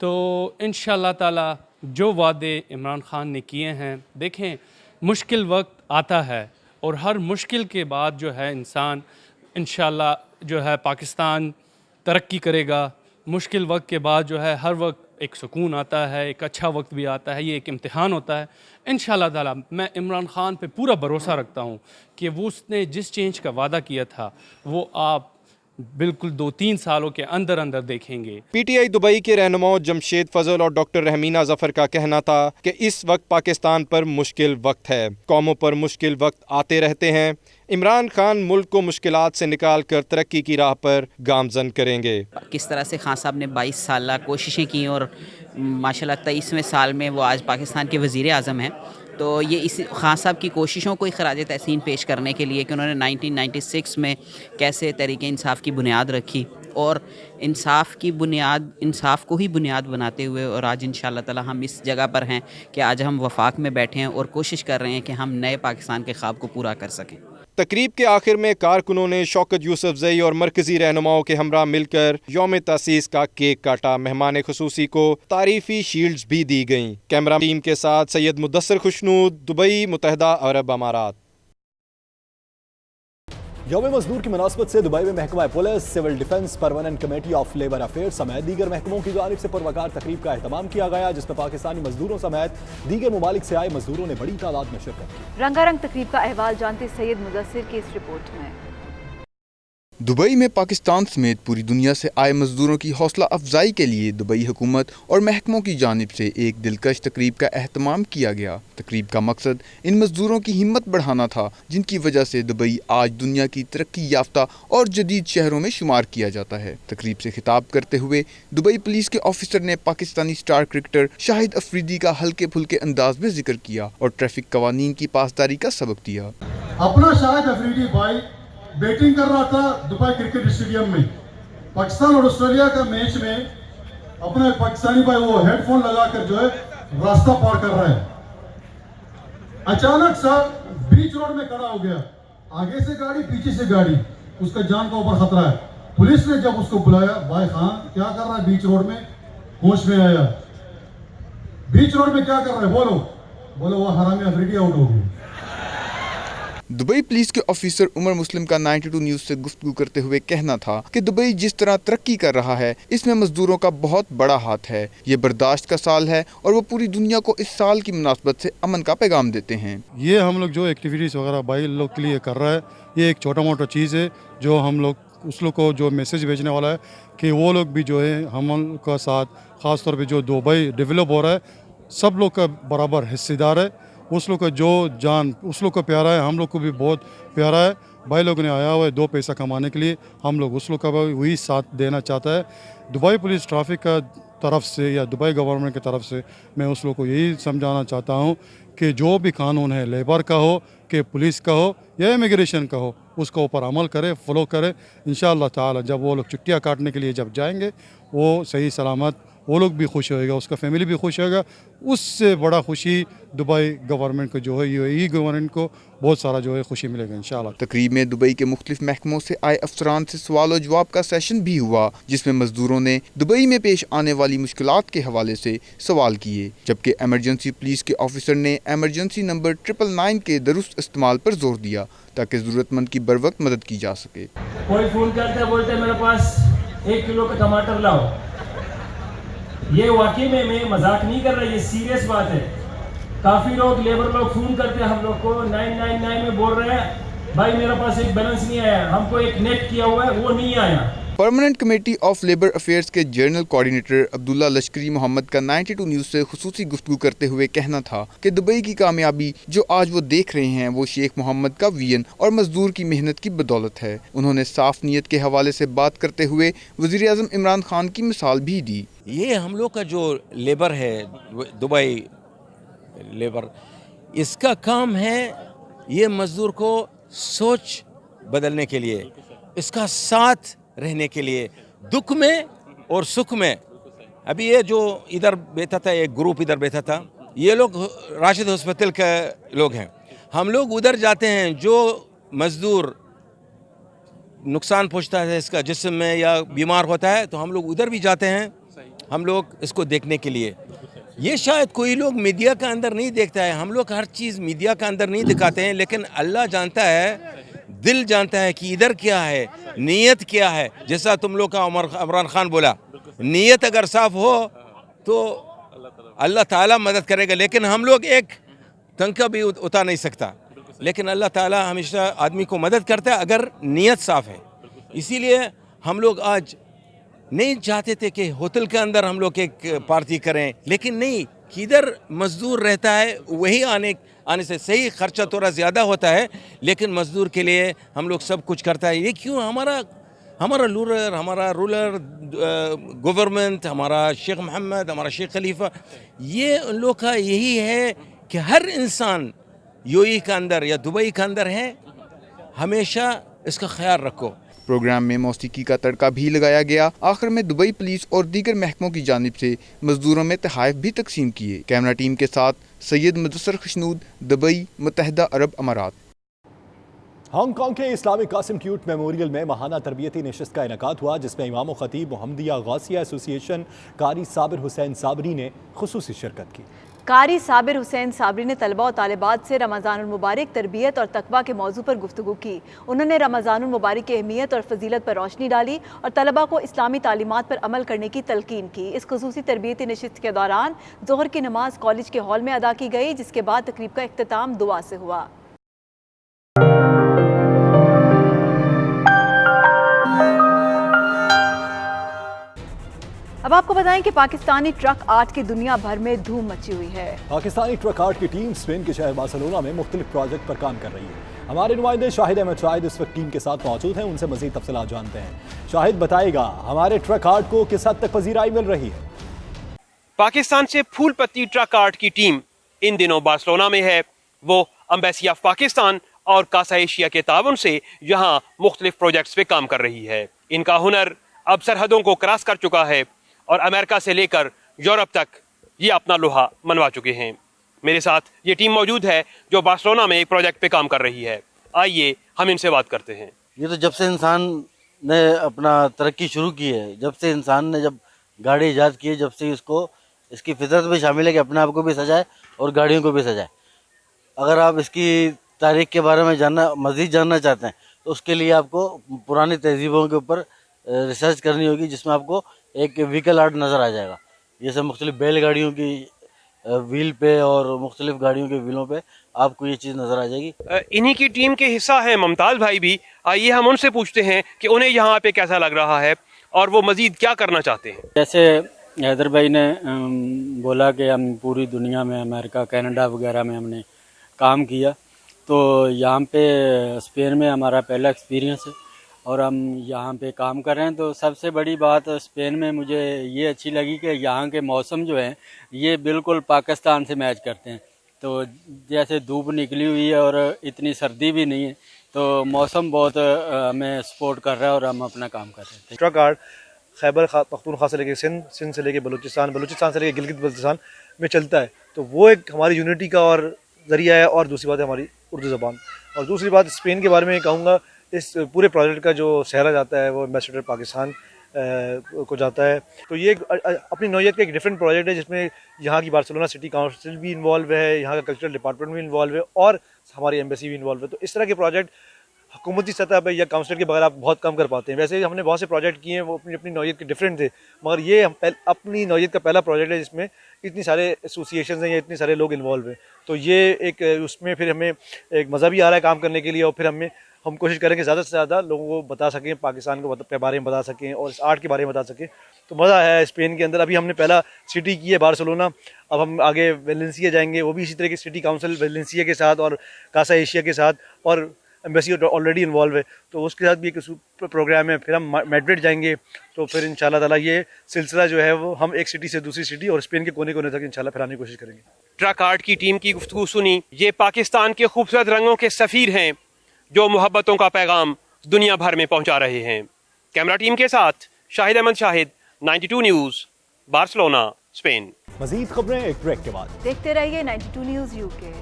तो इंशाल्लाह ताला जो वादे इमरान खान ने किए हैं, देखें मुश्किल वक्त आता है और हर मुश्किल के बाद जो है इंसान इंशाल्लाह जो है पाकिस्तान तरक्की करेगा। मुश्किल वक्त के बाद जो है हर वक्त एक सुकून आता है, एक अच्छा वक्त भी आता है, ये एक इम्तिहान होता है। इंशाल्लाह ताला मैं इमरान खान पे पूरा भरोसा रखता हूँ कि वो उसने जिस चेंज का वादा किया था वो आप बिल्कुल 2-3 सालों के अंदर अंदर देखेंगे। PTI दुबई के रहनुमाओं जमशेद फजल और डॉक्टर रहमीना जफर का कहना था कि इस वक्त पाकिस्तान पर मुश्किल वक्त है, कौमों पर मुश्किल वक्त आते रहते हैं। इमरान खान मुल्क को मुश्किलात से निकाल कर तरक्की की राह पर गामजन करेंगे। किस तरह से खान साहब ने 22 साल कोशिशें की और माशाल्लाह 23वें साल में वो आज पाकिस्तान के वज़ीर आज़म हैं। तो ये इस खान साहब की कोशिशों को ख़राज तहसीन पेश करने के लिए कि उन्होंने 1996 में कैसे तहरीक इंसाफ की बुनियाद रखी और इंसाफ को ही बुनियाद बनाते हुए और आज इंशाल्लाह ताला हम इस जगह पर हैं कि आज हम वफाक में बैठे हैं और कोशिश कर रहे हैं कि हम नए पाकिस्तान के ख्वाब को पूरा कर सकें। तकरीब के आखिर में कारकुनों ने शौकत यूसुफजई और मरकजी रहनुमाओं के हमरा मिलकर यौम तासीस का केक काटा। मेहमान खुसूसी को तारीफी शील्ड्स भी दी गईं। कैमरा टीम के साथ सैयद मुदस्सर खुशनूद, दुबई, मुत्तहिदा अरब अमारात। यौम मजदूर की मुनासबत से दुबई में महकमा police, civil defence, permanent committee of labour affair समेत दीगर महकमों की जानिब से पुरवकार तकरीब का एहतमाम किया गया, जिसमें पाकिस्तानी मजदूरों समेत दीगर ममालिक से आए मजदूरों ने बड़ी तादाद में शिरकत की। रंगारंग तकरीब का अहवाल जानते सैयद मुदस्सिर की इस रिपोर्ट में। दुबई में पाकिस्तान समेत पूरी दुनिया से आए मजदूरों की हौसला अफजाई के लिए दुबई हुकूमत और महकमों की जानिब से एक दिलकश तकरीब का एहतमाम किया गया। तकरीब का मकसद इन मजदूरों की हिम्मत बढ़ाना था, जिनकी वजह से दुबई आज दुनिया की तरक्की याफ्ता और जदीद शहरों में शुमार किया जाता है। तकरीब से खिताब करते हुए दुबई पुलिस के ऑफिसर ने पाकिस्तानी स्टार क्रिकेटर शाहिद अफरीदी का हल्के फुल्के अंदाज में जिक्र किया और ट्रैफिक कवानीन की पासदारी का सबक दिया। अपना शाहिद अफरीदी भाई बैटिंग कर रहा था दुबई क्रिकेट स्टेडियम में, पाकिस्तान और ऑस्ट्रेलिया का मैच में अपना पाकिस्तानी भाई वो हेडफोन लगाकर जो है रास्ता पार कर रहा है। अचानक सा बीच रोड में खड़ा हो गया, आगे से गाड़ी पीछे से गाड़ी, उसका जान का ऊपर खतरा है। पुलिस ने जब उसको बुलाया, भाई खान क्या कर रहा है बीच रोड में, होश में आया, बीच रोड में क्या कर रहे हैं? बोलो वो हरामी अफरीदी आउट हो गई। दुबई पुलिस के ऑफिसर उमर मुस्लिम का 92 न्यूज से गुफ्तगू करते हुए कहना था कि दुबई जिस तरह तरक्की कर रहा है इसमें मजदूरों का बहुत बड़ा हाथ है। ये बर्दाश्त का साल है और वो पूरी दुनिया को इस साल की मुनासबत से अमन का पैगाम देते हैं। ये हम लोग जो एक्टिविटीज़ वगैरह भाई लोग के लिए कर रहा है, ये एक छोटा मोटा चीज़ है जो हम लोग उस लोग को जो मैसेज भेजने वाला है कि वो लोग भी जो है हम लोग का साथ, ख़ास तौर पे जो दुबई डेवलप हो रहा है सब लोग का बराबर हिस्सेदार है। उस लोग का जो जान उस लोग को प्यारा है, हम लोग को भी बहुत प्यारा है। भाई लोग ने आया हुआ है 2 पैसा कमाने के लिए, हम लोग उस लोग का भी वही साथ देना चाहता है। दुबई पुलिस ट्रैफिक का तरफ से या दुबई गवर्नमेंट की तरफ से मैं उस लोग को यही समझाना चाहता हूँ कि जो भी कानून है, लेबर का हो कि पुलिस का हो या इमिग्रेशन का हो, उसके ऊपर अमल करे, फॉलो करे। इंशाअल्लाह ताला जब वो लोग छुट्टियाँ काटने के लिए जब जाएंगे वो सही सलामत, वो लोग भी खुश होएगा, उसका फैमिली भी खुश होएगा। उससे बड़ा खुशी दुबई गवर्नमेंट को जो है, यूएई गवर्नमेंट को बहुत सारा जो है खुशी मिलेगा इंशाअल्लाह। तकरीब में दुबई के मुख्तलिफ महकमों से आए अफसरान से सवाल और जवाब का सेशन भी हुआ, जिसमें मजदूरों ने दुबई में पेश आने वाली मुश्किलात के हवाले से सवाल किए, जबकि एमरजेंसी पुलिस के ऑफिसर ने एमरजेंसी नंबर 999 के दुरुस्त इस्तेमाल पर जोर दिया ताकि ज़रूरतमंद की बर वक्त मदद की जा सके। कोई फ़ोन करता है, बोलते मेरे पास 1 किलो का टमाटर लाओ। ये वाकई में मैं मजाक नहीं कर रहा, ये सीरियस बात है। काफ़ी लोग लेबर लोग फ़ोन करते हैं हम लोग को 999 में बोल रहे हैं भाई मेरे पास एक बैलेंस नहीं आया, हमको एक नेट किया हुआ है वो नहीं आया। Permanent committee of labour affairs के जनरल कोऑर्डिनेटर अब्दुल्ला लश्करी मोहम्मद का 92 न्यूज़ से खुसूसी गुफ्तगू करते हुए कहना था कि दुबई की कामयाबी जो आज वो देख रहे हैं वो शेख मोहम्मद का विजन और मजदूर की मेहनत की बदौलत है। उन्होंने साफ नीयत के हवाले से बात करते हुए वज़ीर आज़म इमरान खान की मिसाल भी दी। ये हम लोग का जो लेबर है, दुबई लेबर, इसका काम है ये मजदूर को सोच बदलने के लिए, इसका साथ रहने के लिए, दुख में और सुख में। अभी ये जो इधर बैठा था, एक ग्रुप इधर बैठा था, ये लोग राशिद हॉस्पिटल के लोग हैं। हम लोग उधर जाते हैं, जो मजदूर नुकसान पहुंचता है इसका जिस्म में या बीमार होता है तो हम लोग उधर भी जाते हैं, हम लोग इसको देखने के लिए। ये शायद कोई लोग मीडिया का अंदर नहीं देखता है, हम लोग हर चीज़ मीडिया का अंदर नहीं दिखाते हैं, लेकिन अल्लाह जानता है, दिल जानता है कि इधर क्या है, नीयत क्या है। जैसा तुम लोग का इमरान खान बोला, नीयत अगर साफ हो तो अल्लाह ताला मदद करेगा, लेकिन हम लोग एक तंका भी उतार नहीं सकता, लेकिन अल्लाह ताला हमेशा आदमी को मदद करता है अगर नीयत साफ है। इसीलिए हम लोग आज नहीं चाहते थे कि होटल के अंदर हम लोग एक पार्टी करें, लेकिन नहीं, किधर मजदूर रहता है वही आने से सही खर्चा थोड़ा ज़्यादा होता है, लेकिन मजदूर के लिए हम लोग सब कुछ करता है। ये क्यों? हमारा रूलर गवर्नमेंट, हमारा शेख मोहम्मद, हमारा शेख खलीफा, ये उन लोग का यही है कि हर इंसान यूएई के अंदर या दुबई के अंदर है, हमेशा इसका ख्याल रखो। प्रोग्राम में मौसीकी का तड़का भी लगाया गया। आखिर में दुबई पुलिस और दीगर महकमों की जानिब से मजदूरों में तोहफ़े भी तकसीम किए। कैमरा टीम के साथ सैयद मुदस्सर खुशनूद, दुबई, मुत्तहिदा अरब अमारात। हांगकांग के इस्लामिक कासिम ट्यूट मेमोरियल में महाना तरबियती नशिस्त का इनेकाद हुआ, जिसमें इमाम खतीब मोहम्मदिया गासिया एसोसिएशन कारी साबिर हुसैन साबरी ने खुसूसी शिरकत की। कारी साबिर हुसैन साबरी ने तलबा और तालिबात से रमज़ानुल मुबारक, तरबियत और तकवा के मौजू पर गुफ्तगू की। उन्होंने रमज़ानुल मुबारक की अहमियत और फजीलत पर रोशनी डाली और तलबा को इस्लामी तालीमात पर अमल करने की तलकीन की। इस खुसूसी तरबियती नशिस्त के दौरान ज़ोहर की नमाज कॉलेज के हॉल में अदा की गई, जिसके बाद तकरीब का इख्तिताम दुआ से हुआ। अब आपको बताएं कि पाकिस्तानी ट्रक आर्ट की दुनिया भर में धूम मची हुई है। पाकिस्तानी ट्रक आर्ट की टीम स्पेन के शहर बार्सिलोना में मुख्तलिफ प्रोजेक्ट पर काम कर रही है। हमारे नुमाइंदे शाहिद अहमद शाहिद इस वक्त टीम के साथ मौजूद हैं, उनसे मजीद तफसीलात जानते हैं। शाहिद बताएगा, हमारे ट्रक आर्ट को किस हद तक पजीराई मिल रही है? पाकिस्तान से फूल पत्ती ट्रक आर्ट की टीम इन दिनों बार्सिलोना में है। वो एम्बेसी ऑफ पाकिस्तान और कासा एशिया के ताउन से यहाँ मुख्तलिफ प्रोजेक्ट्स पे काम कर रही है। इनका हुनर अब सरहदों को क्रॉस कर चुका है और अमेरिका से लेकर यूरोप तक ये अपना लोहा मनवा चुके हैं। मेरे साथ ये टीम मौजूद है जो बार्सिलोना में एक प्रोजेक्ट पे काम कर रही है। आइए हम इनसे बात करते हैं। ये तो जब से इंसान ने अपना तरक्की शुरू की है, जब से इंसान ने जब गाड़ी ईजाद की है, जब से इसको इसकी फितरत भी शामिल है कि अपने आप को भी सजाए और गाड़ियों को भी सजाए। अगर आप इसकी तारीख के बारे में मज़ीद जानना चाहते हैं तो उसके लिए आपको पुरानी तहजीबों के ऊपर रिसर्च करनी होगी, जिसमें आपको एक व्हीकल आर्ट नज़र आ जाएगा। जैसे मुख्तलिफ बैलगाड़ियों की व्हील पे और मुख्तलिफ गाड़ियों के व्हीलों पे आपको ये चीज़ नज़र आ जाएगी। इन्हीं की टीम के हिस्सा हैं मुमताज़ भाई भी। आइए हम उनसे पूछते हैं कि उन्हें यहाँ पे कैसा लग रहा है और वो मज़ीद क्या करना चाहते हैं। जैसे हैदर भाई ने बोला कि हम पूरी दुनिया में, अमेरिका, कनाडा वगैरह में हमने काम किया, तो यहाँ पे स्पेन में हमारा पहला एक्सपीरियंस है और हम यहाँ पे काम कर रहे हैं। तो सबसे बड़ी बात स्पेन में मुझे ये अच्छी लगी कि यहाँ के मौसम जो हैं ये बिल्कुल पाकिस्तान से मैच करते हैं। तो जैसे धूप निकली हुई है और इतनी सर्दी भी नहीं है, तो मौसम बहुत हमें सपोर्ट कर रहा है और हम अपना काम कर रहे हैं। ट्रक आर्ट खैबर पख्तूनख्वा से लेके सिंध से लेके बलूचिस्तान से लेके गिलगित बल्तिस्तान में चलता है। तो वो एक हमारी यूनिटी का और ज़रिया है। और दूसरी बात है हमारी उर्दू ज़बान। और दूसरी बात स्पेन के बारे में कहूँगा, इस पूरे प्रोजेक्ट का जो सहरा जाता है वो एम्बेसडर पाकिस्तान को जाता है। तो ये अपनी नौयत का एक डिफरेंट प्रोजेक्ट है, जिसमें यहाँ की बार्सिलोना सिटी काउंसिल भी इन्वॉल्व है, यहाँ का कल्चरल डिपार्टमेंट भी इन्वॉल्व है और हमारी एम्बेसी भी इन्वॉल्व है। तो इस तरह के प्रोजेक्ट हुकूमती सतह पर या काउंसिल के बगैर आप बहुत कम कर पाते हैं। वैसे हमने बहुत से प्रोजेक्ट किए हैं, वो अपनी अपनी नौयत के डिफरेंट थे, मगर ये अपनी नौयत का पहला प्रोजेक्ट है जिसमें इतनी सारे एसोसिएशन हैं या इतने सारे लोग इन्वॉल्व हैं। तो ये एक उसमें फिर हमें एक मज़ा भी आ रहा है काम करने के लिए। और फिर हम कोशिश करेंगे ज़्यादा से ज़्यादा लोगों को बता सकें, पाकिस्तान के बारे में बता सकें और इस आर्ट के बारे में बता सकें। तो मज़ा है स्पेन के अंदर। अभी हमने पहला सिटी की है बार्सिलोना, अब हम आगे वेलेंसिया जाएंगे, वो भी इसी तरह की सिटी काउंसिल वेलेंसिया के साथ और कासा एशिया के साथ, और एम्बेसी ऑलरेडी इन्वॉल्व है तो उसके साथ भी एक प्रोग्राम है। फिर हम मैड्रिड जाएंगे, तो फिर इंशाल्लाह ताला ये सिलसिला जो है वो हम एक सिटी से दूसरी सिटी और स्पेन के कोने कोने तक इंशाल्लाह फैलाने की कोशिश करेंगे। ट्रक आर्ट की टीम की गुफ्तगू सुनी। ये पाकिस्तान के खूबसूरत रंगों के सफ़ीर हैं जो मोहब्बतों का पैगाम दुनिया भर में पहुंचा रहे हैं। कैमरा टीम के साथ Shahid Ahmed Shahid, 92 news, Barcelona, Spain. मजीद खबरें एक ब्रेक के बाद। देखते रहिए 92 न्यूज़ यूके।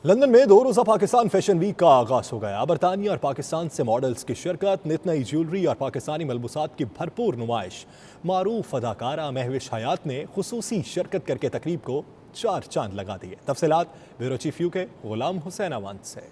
लंदन में 2 रोज़ा पाकिस्तान फैशन वीक का आगाज हो गया। बरतानिया और पाकिस्तान से मॉडल्स की शिरकत, नित नई ज्वेलरी और पाकिस्तानी मलबूसात की भरपूर नुमाइश। मारूफ अदाकारा महविश हयात ने खुसूसी शिरकत करके तकरीब को 4 चांद लगा दिए। तफसीलात bureau chief UK Ghulam Hussain Awan से।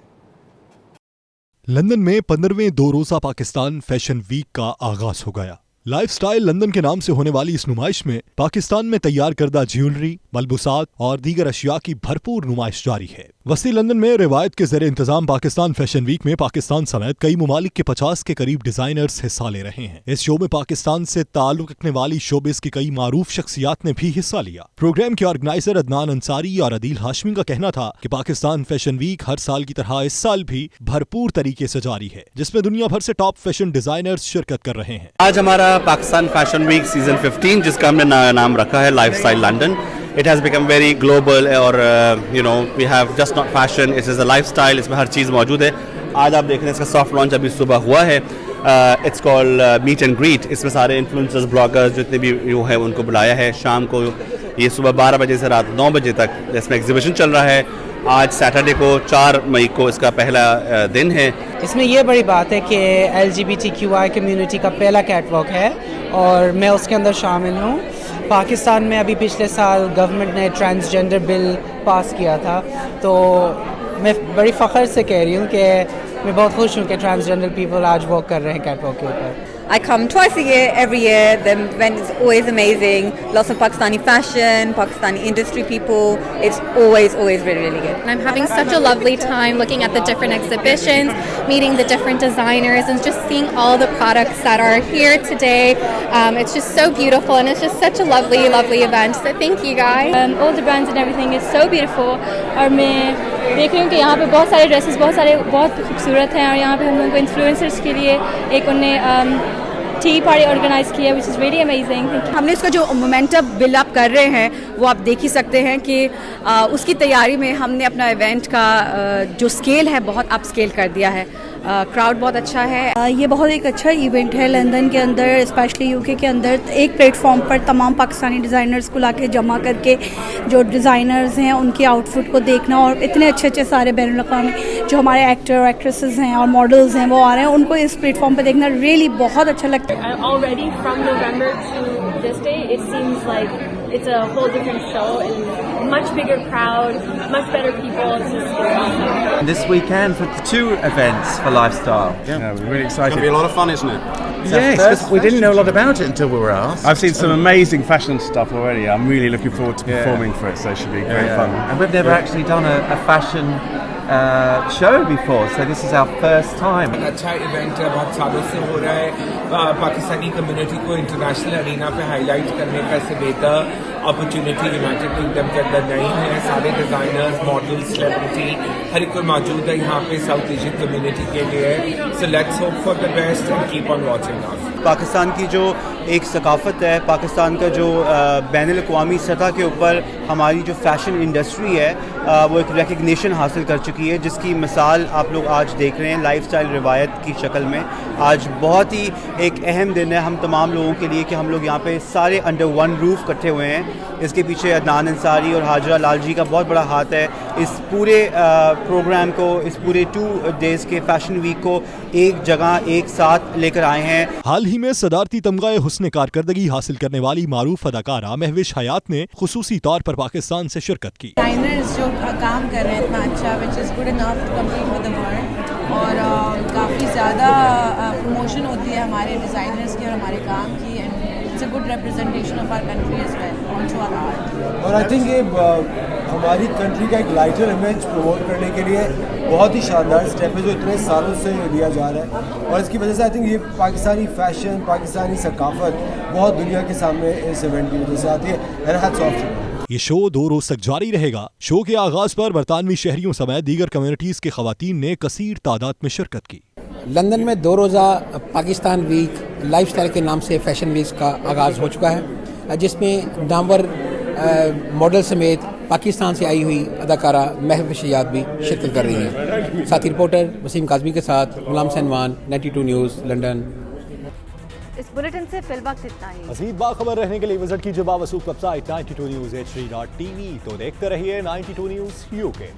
लंदन में 15वें 2 रोज़ा पाकिस्तान फैशन वीक का आगाज हो गया। लाइफस्टाइल लंदन के नाम से होने वाली इस नुमाइश में पाकिस्तान में तैयार करदा ज्वेलरी, मलबूसात और दीगर अशिया की भरपूर नुमाइश जारी है। वसी लंदन में रिवायत के ज़रिए इंतजाम पाकिस्तान फैशन वीक में पाकिस्तान समेत कई ममालिक के 50 के करीब डिजाइनर्स हिस्सा ले रहे हैं। इस शो में पाकिस्तान से ताल्लुक रखने वाली शोबिस की कई मारूफ शख्सियात ने भी हिस्सा लिया। प्रोग्राम के ऑर्गेनाइजर अदनान अंसारी और अदील हाशमी का कहना था कि पाकिस्तान फैशन वीक हर साल की तरह इस साल भी भरपूर तरीके से जारी है, जिसमें दुनिया भर से टॉप फैशन डिजाइनर्स शिरकत कर रहे हैं। आज हमारा पाकिस्तान फैशन वीक सीजन 15, जिसका हमने नाम रखा है lifestyle London. It has become very global और we have just not fashion, it is a lifestyle, इसमें हर चीज़ मौजूद है। आज आप देख रहे हैं इसका सॉफ्ट लॉन्च अभी सुबह हुआ है। It's called meet and greet. इसमें सारे इन्फ्लुएंसर्स, ब्लॉगर्स जितने भी वो है उनको बुलाया है। शाम को ये सुबह 12 बजे से रात 9 बजे तक इसमें एग्जीबिशन चल रहा है। आज सैटरडे को 4 मई को इसका पहला दिन है। इसमें ये बड़ी बात है कि LGBTQI कम्युनिटी का पहला कैटवॉक है और मैं उसके अंदर शामिल हूँ। पाकिस्तान में अभी पिछले साल गवर्नमेंट ने ट्रांसजेंडर बिल पास किया था, तो मैं बड़ी फ़ख्र से कह रही हूँ कि मैं बहुत खुश हूँ कि ट्रांसजेंडर पीपल आज वॉक कर रहे हैं कैटवॉक के ऊपर। I come twice a year, every year. The event is always amazing. Lots of Pakistani fashion, Pakistani industry people. It's always really, really good. I'm having such a lovely time looking at the different exhibitions, meeting the different designers, and just seeing all the products that are here today. It's just so beautiful, and it's just such a lovely event. So thank you guys. All the brands and everything is so beautiful. और मैं देख रही हूँ कि यहाँ पे बहुत सारे ड्रेसेस बहुत खूबसूरत हैं और यहाँ पे हम लोगों को इन्फ्लुएंसर्स के लिए एक उन्हें टी पार्टी ऑर्गेनाइज किया, विच इज़ वेरी अमेजिंग। हमने इसका जो मोमेंटम बिल्ड अप कर रहे हैं वो आप देख ही सकते हैं कि उसकी तैयारी में हमने अपना इवेंट का जो स्केल है बहुत अप स्केल कर दिया है। क्राउड बहुत अच्छा है। ये बहुत एक अच्छा इवेंट है लंदन के अंदर, स्पेशली यूके के अंदर। एक प्लेटफॉर्म पर तमाम पाकिस्तानी डिज़ाइनर्स को लाके जमा करके जो डिज़ाइनर्स हैं उनके आउटफिट को देखना और इतने अच्छे सारे बैनुल-अक़वामी जो हमारे एक्टर एक्ट्रेसेस हैं और मॉडल्स हैं वो आ रहे हैं, उनको इस प्लेटफॉर्म पे देखना रियली बहुत अच्छा लगता है। Already from November to this day, it seems like it's a whole different show and much bigger crowd, much better people. It's just awesome. This weekend for 2 events for Lifestyle. Yeah, we're really excited. It's gonna be a lot of fun, isn't it? Yes, because we didn't know a lot about it until we were asked. I've seen some amazing fashion stuff already. I'm really looking forward to performing for it, so it should be great fun. And we've never actually done a fashion show before, so this is our first time. अच्छा event है, बहुत सालों से हो रहा है। Pakistani community को international arena पे हाईलाइट करने का इससे बेहतर अपॉर्चुनिटी यूनाइटेड किंगडम के अंदर नहीं है। सारे डिजाइनर्स, मॉडल्स, सेलिब्रिटी हर एक कोई मौजूद है यहाँ पे साउथ एशियन कम्युनिटी के लिए। So let's hope for the best and keep on watching us. Pakistan की जो एक सकाफ़त है, पाकिस्तान का जो बैनुल अक़वामी सतह के ऊपर हमारी जो फ़ैशन इंडस्ट्री है वो एक रिकग्निशन हासिल कर चुकी है, जिसकी मिसाल आप लोग आज देख रहे हैं लाइफस्टाइल रिवायत की शक्ल में। आज बहुत ही एक अहम दिन है हम तमाम लोगों के लिए कि हम लोग यहाँ पे सारे अंडर वन रूफ इकट्ठे हुए हैं। इसके पीछे अदनान अंसारी और हाजरा लाल जी का बहुत बड़ा हाथ है। इस पूरे प्रोग्राम को, इस पूरे 2 डेज़ के फ़ैशन वीक को एक जगह एक साथ लेकर आए हैं। हाल ही में सदारती तमगा हुस्न कारकर्दगी हासिल करने वाली मारूफ अदाकारा महविश हयात ने खुसूसी तौर पर पाकिस्तान से शिरकत की। डिजाइनर्स जो काम कर रहे हैं इतना अच्छा, which is good enough to compete with the world, और काफ़ी ज़्यादा प्रमोशन होती है हमारे डिज़ाइनर्स की और हमारे काम की, and it's a good representation of our country as well also our art. और आई थिंक ये हमारी कंट्री का एक लाइटर इमेज प्रमोट करने के लिए बहुत ही शानदार स्टेप है जो इतने सालों से लिया जा रहा है, और इसकी वजह से आई थिंक ये पाकिस्तानी फैशन, पाकिस्तानी सकाफत बहुत दुनिया के सामने इस इवेंट की वजह से आती है। And hats off to. ये शो 2 रोज तक जारी रहेगा। शो के आगाज पर बरतानवी शहरियों समेत दीगर कम्युनिटीज के खवातीन ने कसीर तादाद में शिरकत की। लंदन में 2 रोज़ा पाकिस्तान वीक लाइफस्टाइल के नाम से फैशन वीक का आगाज़ हो चुका है, जिसमें नामवर मॉडल समेत पाकिस्तान से आई हुई अदाकारा महविश हयात भी शिरकत कर रही हैं। साथी रिपोर्टर वसीम काज़मी के साथ गुलाम सनवान, 92 न्यूज़, लंदन। इस बुलेटिन से फिलवक्त इतना ही। मज़ीद बाखबर रहने के लिए विजिट कीजिए बावसूख वेबसाइट 92newshd.tv। तो देखते रहिए 92 न्यूज़ UK।